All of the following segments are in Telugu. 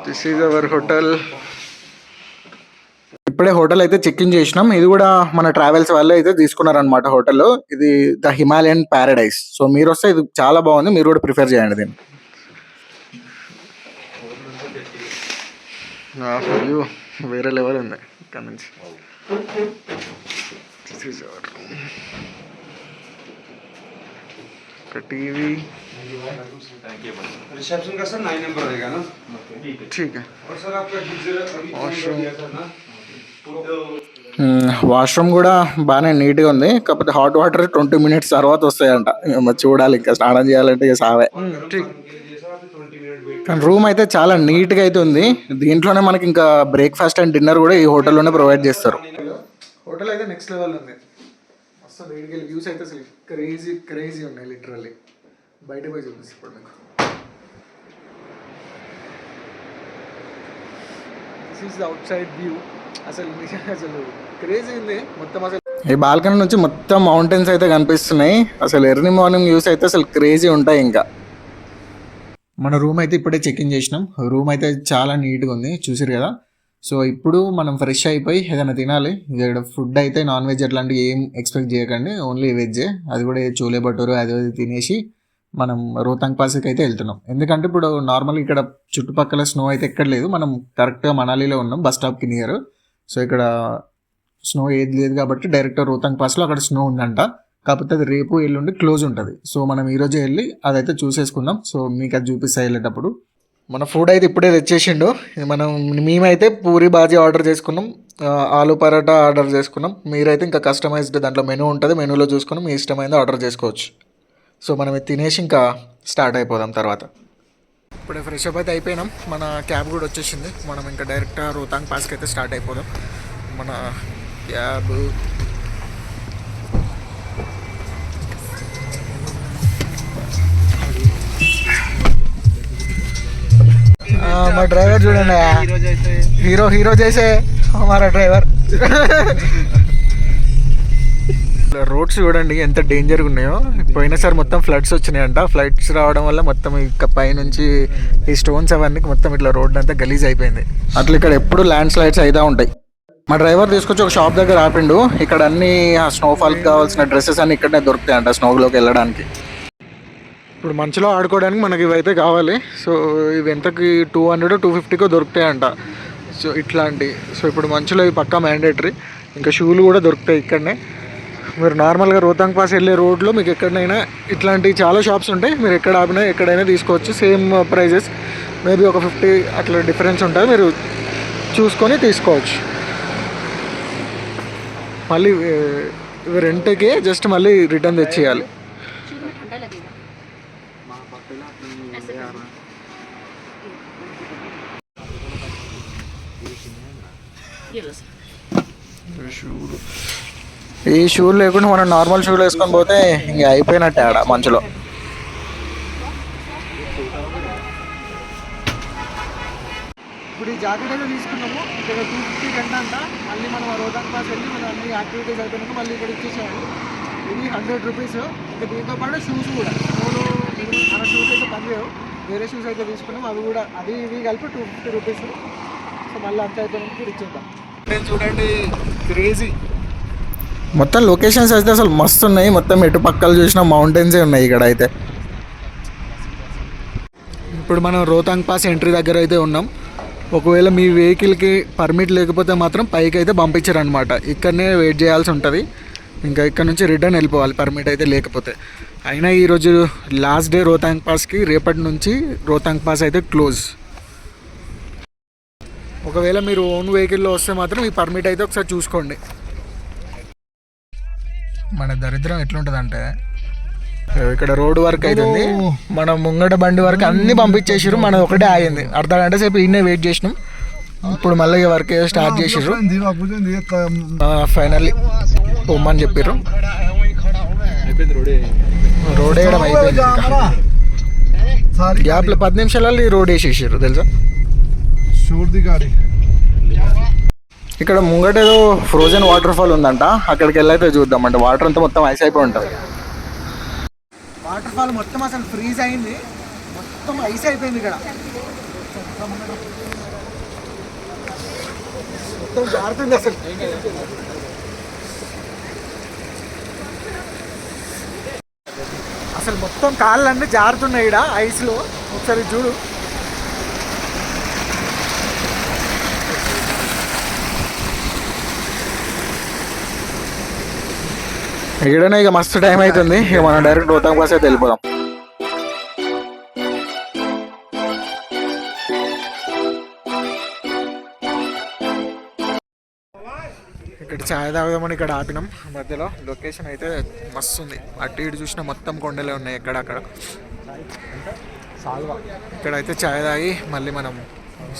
This is our hotel. ఇప్పుడే హోటల్ అయితే చెక్ ఇన్ చేసినాం. ఇది కూడా మన ట్రావెల్స్ వాళ్ళే అయితే తీసుకున్నారనమాట హోటల్. ఇది ద హిమాలయన్ ప్యారడైజ్. సో మీరు వస్తే ఇది చాలా బాగుంది, మీరు కూడా ప్రిఫర్ చేయండి దీన్ని. వ్యూ వేరే లెవెల్ ఉంది ఇక్కడ నుంచి. ఒక టీవీ. रिसेप्शन का सर 9 नंबर रहेगा ना. ठीक है. और सर आपका गीजर अभी वॉशरूम ना. వాష్రూమ్ కూడా బాగానే నీట్గా ఉంది. కాకపోతే హాట్ వాటర్ 20 minutes తర్వాత వస్తాయంట. చూడాలి, ఇంకా స్నానం చేయాలంటే ఇక సావే. కానీ రూమ్ అయితే చాలా నీట్గా అయితే ఉంది. దీంట్లోనే మనకి ఇంకా బ్రేక్ఫాస్ట్ అండ్ డిన్నర్ కూడా ఈ హోటల్లోనే ప్రొవైడ్ చేస్తారు. హోటల్ అయితే నెక్స్ట్ లెవెల్ ఉంది. అసలు వేడికి వ్యూస్ అయితే అసలు క్రేజీ ఉన్నాయి లిటరల్లీ. బయట పోయి చూపిస్తాను ఇప్పుడు మీకు. This is the out side view. అసలు క్రేజీ ఉంది మొత్తం. అసలు ఈ బాల్కనీ నుంచి మొత్తం మౌంటైన్స్ అయితే కనిపిస్తున్నాయి. అసలు ఎర్లీ మార్నింగ్ వ్యూస్ అయితే అసలు క్రేజీ ఉంటాయి. ఇంకా మన రూమ్ అయితే ఇప్పుడే చెక్ ఇన్ చేసినాం. రూమ్ అయితే చాలా నీట్గా ఉంది, చూసారు కదా. సో ఇప్పుడు మనం ఫ్రెష్ అయిపోయి ఏదైనా తినాలి. ఇక్కడ ఫుడ్ అయితే నాన్ వెజ్ అట్లాంటివి ఏం ఎక్స్పెక్ట్ చేయకండి, ఓన్లీ వెజ్జే. అది కూడా చోలే భటూరు అది తినేసి మనం రోహతాంగ్ పాస్కి అయితే వెళ్తున్నాం. ఎందుకంటే ఇప్పుడు నార్మల్గా ఇక్కడ చుట్టుపక్కల స్నో అయితే ఎక్కడ లేదు. మనం కరెక్ట్గా మనాలిలో ఉన్నాం, బస్ స్టాప్కి నియర్. సో ఇక్కడ స్నో ఏది లేదు కాబట్టి డైరెక్ట్ రోహతాంగ్ పాస్లో అక్కడ స్నో ఉందంట. కాకపోతే అది రేపు ఎల్లుండి క్లోజ్ ఉంటుంది. సో మనం ఈరోజే వెళ్ళి అదైతే చూసేసుకుందాం. సో మీకు అది చూపిస్తా వెళ్ళేటప్పుడు. మన ఫుడ్ అయితే ఇప్పుడే తెచ్చేసిండు. మేమైతే పూరి బాజీ ఆర్డర్ చేసుకున్నాం, ఆలు పరాటా ఆర్డర్ చేసుకున్నాం. మీరైతే ఇంకా కస్టమైజ్డ్ దాంట్లో మెనూ ఉంటుంది, మెనూలో చూసుకుని మీ ఇష్టమైంది ఆర్డర్ చేసుకోవచ్చు. సో మనం ఇది తినేసి ఇంకా స్టార్ట్ అయిపోదాం తర్వాత. ఇప్పుడే ఫ్రెష్ అప్ అయితే అయిపోయినాం. మన క్యాబ్ కూడా వచ్చేసింది. మనం ఇంకా డైరెక్ట్ రోహతాంగ్ పాస్కి అయితే స్టార్ట్ అయిపోదాం. మన క్యాబ్ మా డ్రైవర్ చూడండి, హీరో చేసే హమారా డ్రైవర్. రోడ్స్ చూడండి ఎంత డేంజర్గా ఉన్నాయో. పోయినసారి మొత్తం ఫ్లడ్స్ వచ్చినాయంట. ఫ్లడ్స్ రావడం వల్ల మొత్తం ఇక పైనుంచి ఈ స్టోన్స్ అవన్నీ మొత్తం ఇట్లా రోడ్ అంతా గలీజ్ అయిపోయింది. అట్లా ఇక్కడ ఎప్పుడు ల్యాండ్ స్లైడ్స్ అయితే ఉంటాయి. మా డ్రైవర్ తీసుకొచ్చి ఒక షాప్ దగ్గర ఆపిండు. ఇక్కడ అన్ని స్నోఫాల్కి కావాల్సిన డ్రెస్సెస్ అన్ని ఇక్కడనే దొరుకుతాయంట స్నోలోకి వెళ్ళడానికి. ఇప్పుడు మంచులో ఆడుకోవడానికి మనకి ఇవైతే కావాలి. సో ఇవి ఎంతకి 200-250 దొరుకుతాయంట. సో ఇట్లాంటి. సో ఇప్పుడు మంచులో ఇవి పక్కా మ్యాండేటరీ. ఇంకా షూలు కూడా దొరుకుతాయి ఇక్కడనే. మీరు నార్మల్గా రోహతాంగ్ పాస్ వెళ్ళే రోడ్లో మీకు ఎక్కడైనా ఇట్లాంటి చాలా షాప్స్ ఉంటాయి. మీరు ఎక్కడ ఆపినా ఎక్కడైనా తీసుకోవచ్చు. సేమ్ ప్రైజెస్, మేబీ ఒక 50 అట్లా డిఫరెన్స్ ఉంటుంది. మీరు చూసుకొని తీసుకోవచ్చు. మళ్ళీ రెంట్కి జస్ట్ మళ్ళీ రిటర్న్ తెచ్చేయాలి. ఈ షూలు లేకుండా మనం నార్మల్ షూలు వేసుకొని పోతే ఇంక అయిపోయినట్టే ఆడ మంచులో. ఇప్పుడు ఈ జాకెట్ అయితే తీసుకున్నాము. ఇక్కడ 250 గంట అంట. మళ్ళీ మనం రోహతాంగ్ పాస్ వెళ్ళి మనం అన్ని యాక్టివిటీస్ అయిపోయినాక మళ్ళీ ఇక్కడ ఇచ్చేసేయాలి. ఇది 100 రూపీస్. ఇంకా దీంతో పాటు షూస్ కూడా మన షూస్ అయితే పనిలేవు, వేరే షూస్ అయితే తీసుకున్నాం. అవి కూడా అది ఇవి కలిపి 250 రూపీస్. సో మళ్ళీ అంత అయిపోయినాక ఇక్కడ ఇచ్చేద్దాం. చూడండి క్రేజీ. మొత్తం లొకేషన్స్ అయితే అసలు మస్తు ఉన్నాయి. మొత్తం ఎటు పక్కలు చూసినా మౌంటైన్సే ఉన్నాయి ఇక్కడ అయితే. ఇప్పుడు మనం రోహతాంగ్ పాస్ ఎంట్రీ దగ్గర అయితే ఉన్నాం. ఒకవేళ మీ వెహికల్కి పర్మిట్ లేకపోతే మాత్రం పైకి అయితే పంపించారనమాట. ఇక్కడనే వెయిట్ చేయాల్సి ఉంటుంది. ఇంకా ఇక్కడ నుంచి రిటర్న్ వెళ్ళిపోవాలి పర్మిట్ అయితే లేకపోతే. అయినా ఈరోజు లాస్ట్ డే రోహతాంగ్ పాస్కి. రేపటి నుంచి రోహతాంగ్ పాస్ అయితే క్లోజ్. ఒకవేళ మీరు ఓన్ వెహికల్లో వస్తే మాత్రం ఈ పర్మిట్ అయితే ఒకసారి చూసుకోండి. మన దరిద్రం ఎట్లుంటుందంటే ఇక్కడ రోడ్ వర్క్ అవుతుంది. మనం ముంగట బండి వరకు అన్ని పంపించేసారు, మనం ఒకటే ఆగింది. అర్ధ గంట సేపు ఈయనే వెయిట్ చేసినాం. ఇప్పుడు మళ్ళీ వర్క్ స్టార్ట్ చేసారు. ఫైనల్లీ పొమ్మని చెప్పారు. రోడ్ వేయడం అయిపోయింది. గ్యాప్లో 10 నిమిషాలలో ఈ రోడ్ వేసేసారు తెలుసా. ఇక్కడ ముంగట ఏదో ఫ్రోజన్ వాటర్ ఫాల్ ఉందంట. అక్కడికి వెళ్ళైతే చూద్దామంట. వాటర్ అంతా మొత్తం ఐస్ అయిపోయి ఉంటుంది. వాటర్ ఫాల్ మొత్తం అసలు ఫ్రీజ్ అయింది, మొత్తం ఐస్ అయిపోయింది ఇక్కడ. మొత్తం జారుతుంది అసలు. అసలు మొత్తం కాళ్ళన్నీ జారుతున్నాయి ఇక్కడ ఐస్లో. ఒకసారి చూడు. ఇక్కడనే ఇక మస్తు టైం అవుతుంది. ఇక మనం డైరెక్ట్ రోహతాంగ్ పాస్ అయితే వెళ్ళిపోదాం. ఇక్కడ ఛాయ్ తాగుదామని ఇక్కడ ఆపినాం మధ్యలో. లొకేషన్ అయితే మస్తు ఉంది. అటు ఇటు చూసిన మొత్తం కొండలే ఉన్నాయి ఎక్కడక్కడ. ఇక్కడైతే ఛాయ్ తాగి మళ్ళీ మనం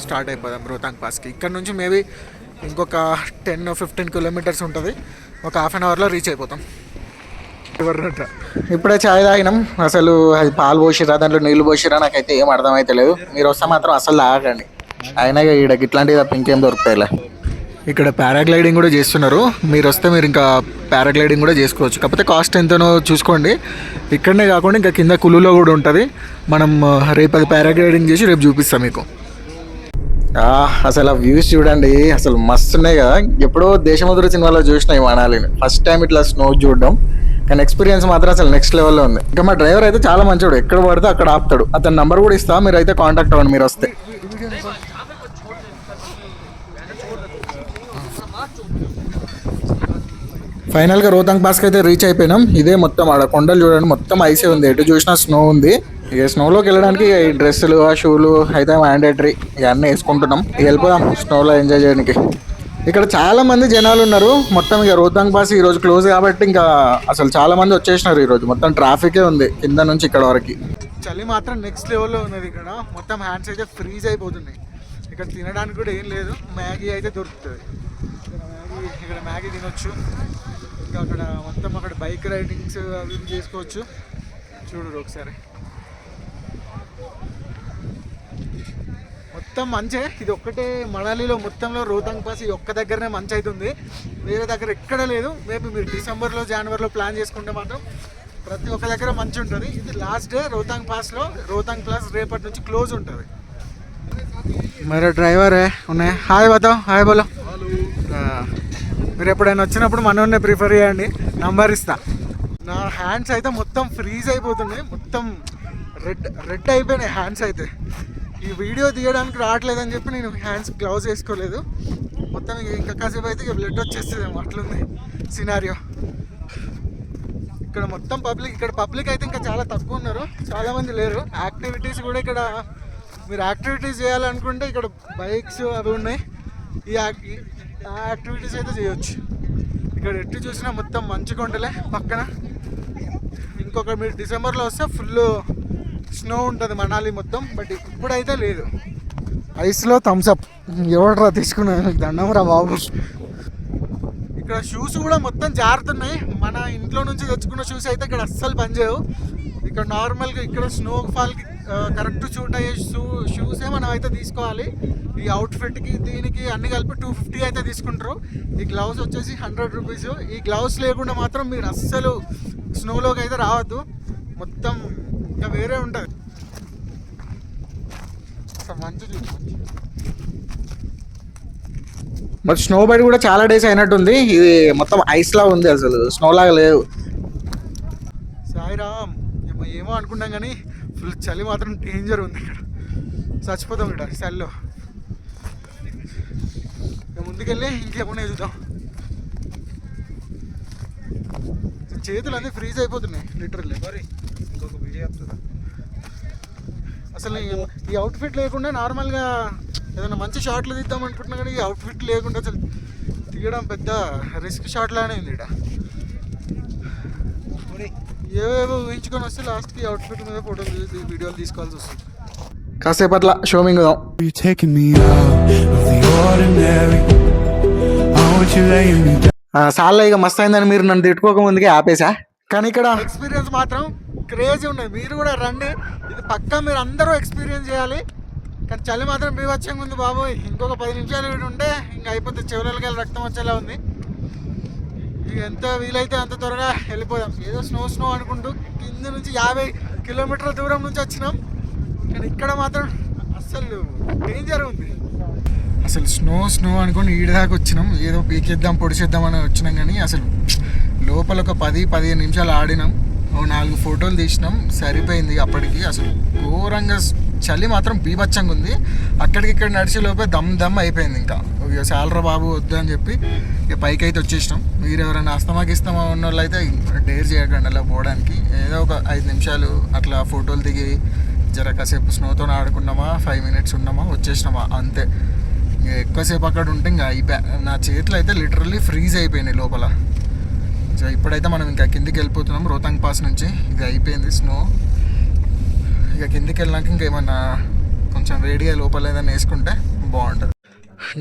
స్టార్ట్ అయిపోదాం రోహతాంగ్ పాస్కి. ఇక్కడ నుంచి మేబీ ఇంకొక 10-15 కిలోమీటర్స్ ఉంటుంది. ఒక హాఫ్ అన్ అవర్లో రీచ్ అయిపోతాం. ఇప్పుడే ఛాయ్ తాగినాం. అసలు అది పాలు పోసిరా దాంట్లో నీళ్ళు పోసిరా నాకైతే ఏం అర్థమైతే లేదు. మీరు వస్తే మాత్రం అసలు తాగండి. అయినా ఈడ ఇట్లాంటివి తప్ప ఇంకేం దొరుకుతాయిలే. ఇక్కడ పారాగ్లైడింగ్ కూడా చేస్తున్నారు. మీరు వస్తే మీరు ఇంకా పారాగ్లైడింగ్ కూడా చేసుకోవచ్చు. కాకపోతే కాస్ట్ ఎంతనో చూసుకోండి. ఇక్కడనే కాకుండా ఇంకా కింద కులులో కూడా ఉంటుంది. మనం రేపు అది పారాగ్లైడింగ్ చేసి రేపు చూపిస్తాం మీకు. అసలు ఆ వ్యూస్ చూడండి, అసలు మస్తు ఉన్నాయి కదా. ఎప్పుడో దేశముద్ర సినిమాలో చూసిన ఈ మనాలిని ఫస్ట్ టైం ఇట్లా స్నో చూడడం. కానీ ఎక్స్పీరియన్స్ మాత్రం అసలు నెక్స్ట్ లెవెల్లో ఉంది. ఇంకా మా డ్రైవర్ అయితే చాలా మంచివాడు. ఎక్కడ పడితే అక్కడ ఆపుతాడు. అతని నంబర్ కూడా ఇస్తా, మీరు అయితే కాంటాక్ట్ అవ్వండి మీరు వస్తే. ఫైనల్గా రోహతాంగ్ పాస్కి అయితే రీచ్ అయిపోయినాం. ఇదే మొత్తం ఆడ కొండలు చూడండి, మొత్తం ఐసే ఉంది. ఎటు చూసినా స్నో ఉంది. ఇక స్నోలోకి వెళ్ళడానికి ఈ డ్రెస్సులు ఆ షూలు అయితే మ్యాండేటరీ. ఇవన్నీ వేసుకుంటున్నాం. ఇక వెళ్ళిపోదాం స్నోలో ఎంజాయ్ చేయడానికి. ఇక్కడ చాలా మంది జనాలు ఉన్నారు. మొత్తం ఇక రోహతాంగ్ పాస్ ఈరోజు క్లోజ్ కాబట్టి ఇంకా అసలు చాలా మంది వచ్చేసినారు ఈరోజు. మొత్తం ట్రాఫికే ఉంది కింద నుంచి ఇక్కడ వరకు. చలి మాత్రం నెక్స్ట్ లెవెల్లో ఉన్నది. ఇక్కడ మొత్తం హ్యాండ్స్ అయితే ఫ్రీజ్ అయిపోతున్నాయి. ఇక్కడ తినడానికి కూడా ఏం లేదు. మ్యాగీ అయితే దొరుకుతుంది. ఇక్కడ మ్యాగీ తినొచ్చు. ఇంకా అక్కడ మొత్తం అక్కడ బైక్ రైడింగ్స్ అవి చేసుకోవచ్చు. చూడు ఒకసారి మొత్తం మంచే. ఇది ఒక్కటే మనాలిలో మొత్తంలో రోహతాంగ్ పాస్ ఈ ఒక్క దగ్గరనే మంచి అవుతుంది. వేరే దగ్గర ఎక్కడ లేదు. మేబీ మీరు డిసెంబర్లో జనవరిలో ప్లాన్ చేసుకుంటే మాత్రం ప్రతి ఒక్క దగ్గర మంచి ఉంటుంది. ఇది లాస్ట్ డే రోహతాంగ్ పాస్లో. రోహతాంగ్ పాస్ రేపటి నుంచి క్లోజ్ ఉంటుంది. మరి డ్రైవర్ ఉన్నాయి. హాయ్ బతావ్. హాయ్ బోలో. మీరు ఎప్పుడైనా వచ్చినప్పుడు మనోనే ప్రిఫర్ చేయండి. నంబర్ ఇస్తా. నా హ్యాండ్స్ అయితే మొత్తం ఫ్రీజ్ అయిపోతున్నాయి. మొత్తం రెడ్ అయిపోయినాయి హ్యాండ్స్ అయితే. ఈ వీడియో తీయడానికి రావట్లేదని చెప్పి నేను హ్యాండ్స్ గ్లౌజ్ వేసుకోలేదు. మొత్తం ఇంకా కాసేపు అయితే ఇక బ్లడ్ వచ్చేస్తుందేమో, అట్లుంది సినారియో. ఇక్కడ మొత్తం పబ్లిక్. ఇక్కడ పబ్లిక్ అయితే ఇంకా చాలా తక్కువ ఉన్నారు, చాలామంది లేరు. యాక్టివిటీస్ కూడా ఇక్కడ మీరు యాక్టివిటీస్ చేయాలనుకుంటే ఇక్కడ బైక్స్ అవి ఉన్నాయి. ఈ యాక్టివిటీస్ అయితే చేయొచ్చు. ఇక్కడ ఎట్టి చూసినా మొత్తం మంచు కొండలే పక్కన. ఇంకొక మీరు డిసెంబర్లో వస్తే ఫుల్ స్నో ఉంటుంది మనాలి మొత్తం. బట్ ఇప్పుడైతే లేదు. ఐస్లో థమ్స్అప్ ఎవడరా తీసుకున్నాను, దండం రా బాబు. ఇక్కడ షూస్ కూడా మొత్తం జారుతున్నాయి. మన ఇంట్లో నుంచి తెచ్చుకున్న షూస్ అయితే ఇక్కడ అస్సలు పనిచేయవు. ఇక్కడ నార్మల్గా ఇక్కడ స్నోఫాల్కి కరెక్ట్ షూట్ అయ్యే షూసే మనం అయితే తీసుకోవాలి. ఈ అవుట్ఫిట్కి దీనికి అన్ని కలిపి 250 అయితే తీసుకుంటారు. ఈ గ్లౌస్ వచ్చేసి 100 రూపీస్. ఈ గ్లౌస్ లేకుండా మాత్రం మీరు అస్సలు స్నోలోకి అయితే రావద్దు. మొత్తం ఇంకా వేరే ఉంటుంది. మంచి మరి స్నో బైడ్ కూడా చాలా డేస్ అయినట్టుంది. ఇది మొత్తం ఐస్లా ఉంది, అసలు స్నోలాగా లేదు. సాయిరామ్ ఏమో అనుకుంటాం కానీ ఫుల్ చలి మాత్రం డేంజర్ ఉంది. ఇక్కడ చచ్చిపోతాం ఇక్కడ చలిలో. ముందుకెళ్ళి ఇంకేమన్నా చూద్దాం. చేతులు అన్నీ ఫ్రీజ్ అయిపోతున్నాయి లిటరల్లీ. ఇంకొక వీడియో చెప్తుందా అసలు ఈ అవుట్ఫిట్ లేకుండా నార్మల్గా ఏదైనా మంచి షాట్లు తీద్దాం అనుకుంటున్నా కానీ ఈ అవుట్ఫిట్ లేకుండా అసలు తీయడం పెద్ద రిస్క్ షాట్ లానే ఉంది. ఇక్కడ ఏవేవో ఊహించుకొని వస్తే లాస్ట్కి అవుట్ఫిట్ మీద ఫోటోలు వీడియోలు తీసుకోవాల్సి వస్తుంది. కాసేపు అట్లా షోమింగ్ సార్లు ఇక మస్తు అయిందని మీరు నన్ను తిట్టుకోక ముందుకే ఆపేసా. కానీ ఇక్కడ ఎక్స్పీరియన్స్ మాత్రం క్రేజీ ఉన్నాయి. మీరు కూడా రండి, ఇది పక్కా మీరు అందరూ ఎక్స్పీరియన్స్ చేయాలి. కానీ చలి మాత్రం బీభత్సంగా ఉంది బాబోయ్. ఇంకొక 10 నిమిషాలు వీడు ఉంటే ఇంకా అయిపోతే చివరికి వెళ్ళి రక్తం వచ్చేలా ఉంది. ఇక ఎంత వీలైతే అంత త్వరగా వెళ్ళిపోదాం. ఏదో స్నో అనుకుంటూ కింద నుంచి 50 కిలోమీటర్ల దూరం నుంచి వచ్చినాం. కానీ ఇక్కడ మాత్రం అసలు డేంజర్ ఉంది. అసలు స్నో అనుకొని ఈడ దాకా వచ్చినాం, ఏదో పీకేద్దాం పొడిచేద్దాం అని వచ్చినాం, కానీ అసలు లోపల ఒక 10-15 నిమిషాలు ఆడినాం, 4 ఫోటోలు తీసినాం, సరిపోయింది. అప్పటికి అసలు ఘోరంగా చలి మాత్రం బీభత్సంగా ఉంది. అక్కడికిక్కడ నడిచే లోపే దమ్ అయిపోయింది. ఇంకా ఇక సాలరా బాబు వద్దు అని చెప్పి ఇక పైకి అయితే వచ్చేసినాం. మీరు ఎవరైనా అస్తమాకిస్తామా ఉన్న వాళ్ళు అయితే డేర్ చేయకండి అలా పోవడానికి. ఏదో ఒక 5 నిమిషాలు అట్లా ఫోటోలు దిగి జర కాసేపు స్నోతో ఆడుకున్నామా, 5 మినిట్స్ ఉన్నామా, వచ్చేసినామా, అంతే. ఇంకా ఎక్కువసేపు అక్కడ ఉంటే ఇంకా నా చేతులు అయితే లిటరల్లీ ఫ్రీజ్ అయిపోయినాయి లోపల. సో ఇప్పుడైతే మనం ఇంకా కిందికి వెళ్ళిపోతున్నాం రోహతాంగ్ పాస్ నుంచి. ఇది అయిపోయింది స్నో. ఇక కిందికి వెళ్ళినాక ఇంకా ఏమన్నా కొంచెం వేడిగా లోపల ఏదైనా వేసుకుంటే బాగుంటుంది.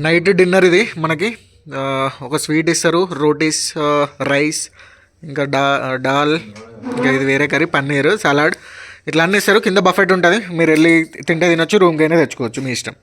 నైట్ డిన్నర్ ఇది మనకి. ఒక స్వీట్ ఇస్తారు, రోటీస్, రైస్, ఇంకా దాల్, ఇంకా ఇది వేరే కర్రీ, పన్నీర్, సలాడ్, ఇట్లా అన్నీ ఇస్తారు. కింద బఫెట్ ఉంటుంది, మీరు వెళ్ళి తింటే తినొచ్చు, రూమ్కి అయినా తెచ్చుకోవచ్చు, మీ ఇష్టం.